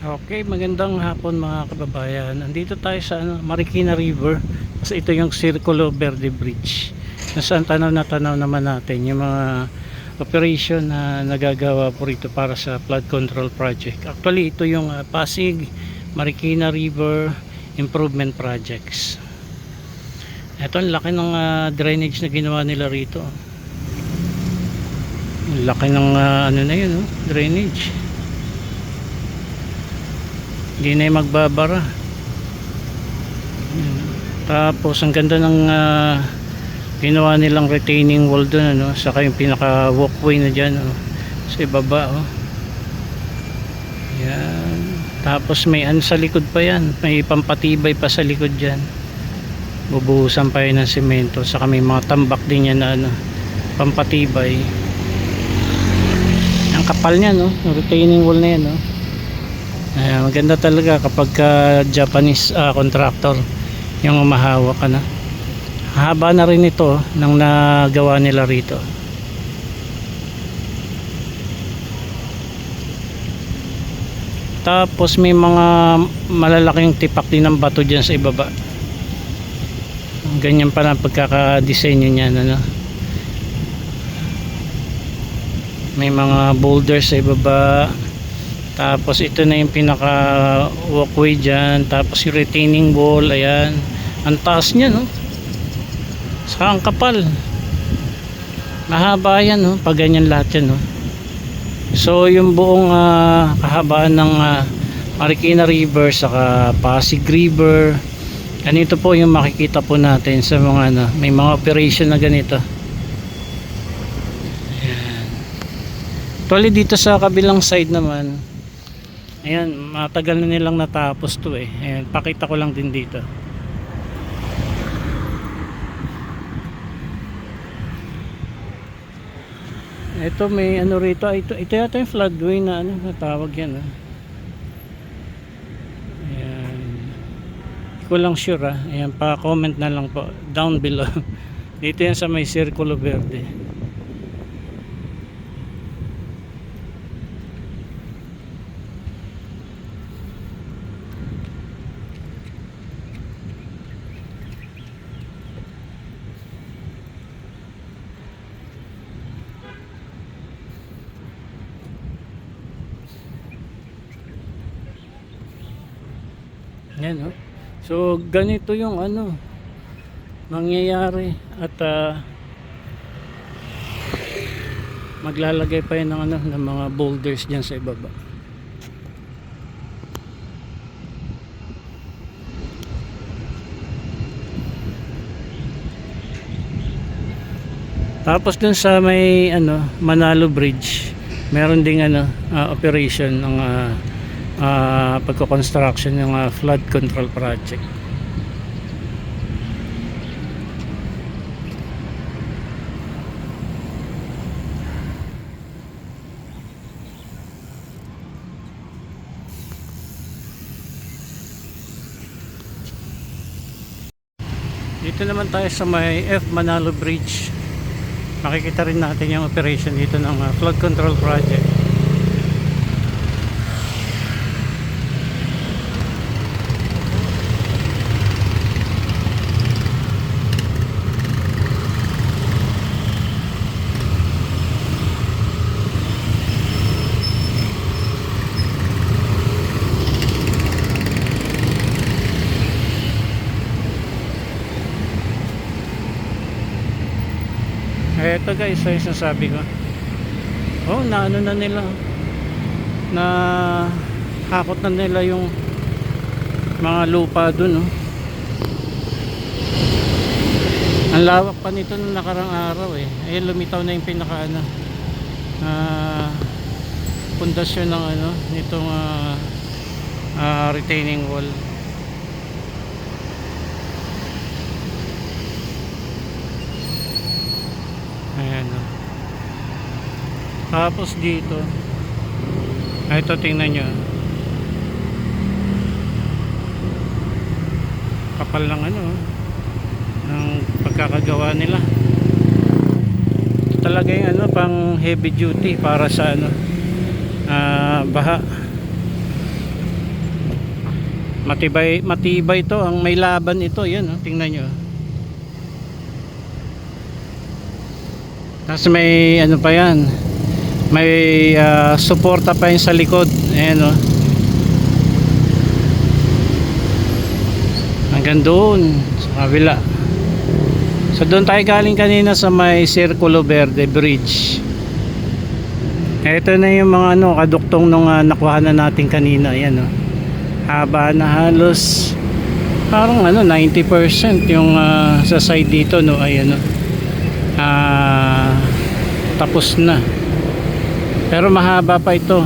Okay, magandang hapon mga kababayan. Andito tayo sa Marikina River. Kasi ito yung Circulo Verde Bridge. Nasaan tanaw na tanaw naman natin yung mga operation na nagagawa po rito para sa flood control project. Actually, ito yung Pasig Marikina River Improvement Projects. Ito ang laki ng drainage na ginawa nila rito. Ang laki ng ano na yun, drainage. Hindi na yung magbabara. Tapos ang ganda ng ginawa nilang retaining wall dun, saka yung pinaka walkway na dyan, sa ibaba. Yan. Tapos may sa likod pa yan, may pampatibay pa sa likod dyan. Bubuhusan pa yun ng semento, saka may mga tambak din yan na pampatibay. Ang kapal niya, yung retaining wall na yan. Maganda talaga kapag Japanese contractor yung umahawak. Haba na rin ito nang nagawa nila rito. Tapos may mga malalaking tipak din ng bato dyan sa ibaba. Ganyan pa lang pagkakadesenyo niyan, may mga boulders sa ibaba. Tapos ito na yung pinaka walkway dyan. Tapos yung retaining wall, ayan, ang taas nya, saka ang kapal, mahaba yan, pag ganyan lahat yan. So yung buong kahabaan ng Marikina River saka Pasig River, ganito po yung makikita po natin sa mga may mga operation na ganito. Ayan. Actually dito sa kabilang side naman, ayan, matagal na nilang natapos to. Ayan, pakita ko lang din dito. Ito may rito, ito yata yung floodway na natawag yan. Ayan. Hindi ko lang sure. Ayan, pa-comment na lang po down below. Dito yan sa may Circulo Verde. Yan, so ganito yung mangyayari at maglalagay pa yun ng mga boulders dyan sa ibaba. Tapos dun sa may Manalo Bridge, meron ding operation ng pagko-construction ng flood control project. Dito naman tayo sa may Manalo Bridge. Makikita rin natin yung operation dito ng flood control project. Ito guys, yung sinasabi ko, na na nila, na hakot na nila yung mga lupa dun. Ang lawak pa nito nung nakarang araw. Ayun, lumitaw na yung pinaka pundasyon ng nitong retaining wall. Ayan. Tapos dito, ito tingnan nyo, kapal ng ng pagkakagawa nila. Ito talaga yung pang heavy duty para sa baha. Matibay to, ang may laban ito, yan oh, tingnan nyo. Tapos may ano pa yan, may suporta pa yun sa likod, ayan oh. Hanggang doon sa kabila. So doon tayo galing kanina sa may Circulo Verde Bridge. Ito na yung mga ano, kaduktong nung nakuha na natin kanina, ayan oh. Haba na halos parang ano 90% yung sa side dito no, ayan no. Tapos na. Pero mahaba pa ito.